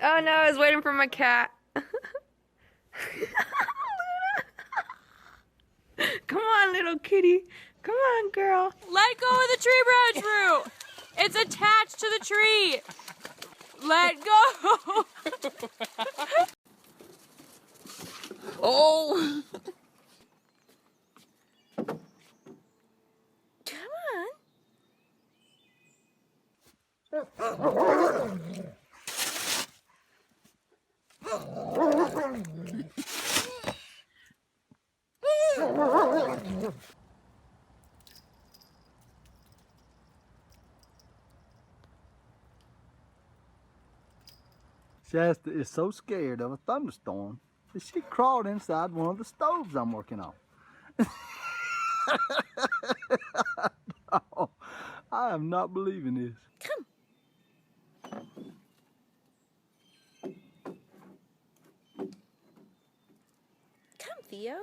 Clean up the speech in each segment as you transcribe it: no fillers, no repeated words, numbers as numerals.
Oh no, I was waiting for my cat. Come on, little kitty. Come on, girl. Let go of the tree branch root. It's attached to the tree. Let go. Oh. Come on. Shasta is so scared of a thunderstorm that she crawled inside one of the stoves I'm working on. Oh, I am not believing this. Come. Come, Theo.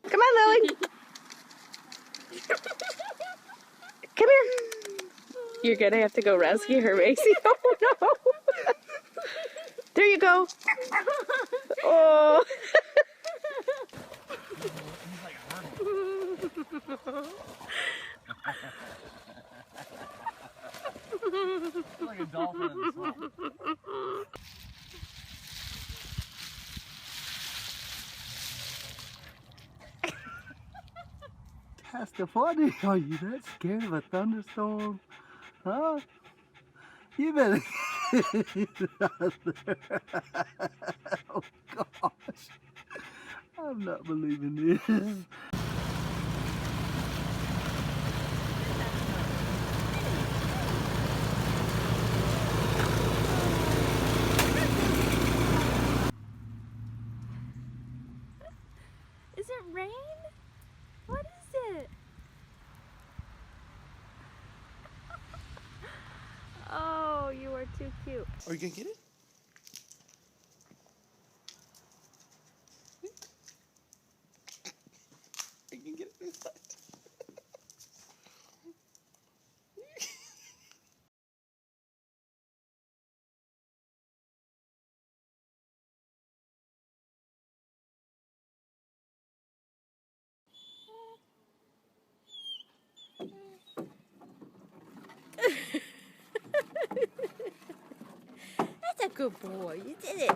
Come on, Lily. Come here. You're gonna have to go rescue her, Macy. Oh no. There you go. Oh. Like a dolphin in the swamp. Shasta, what are you that scared of a thunderstorm? Huh? You better get out there. Oh gosh. I'm not believing this. Is it rain? What is it? Oh, you are too cute. Are you gonna get it? Are you gonna get it inside? That's a good boy. You did it.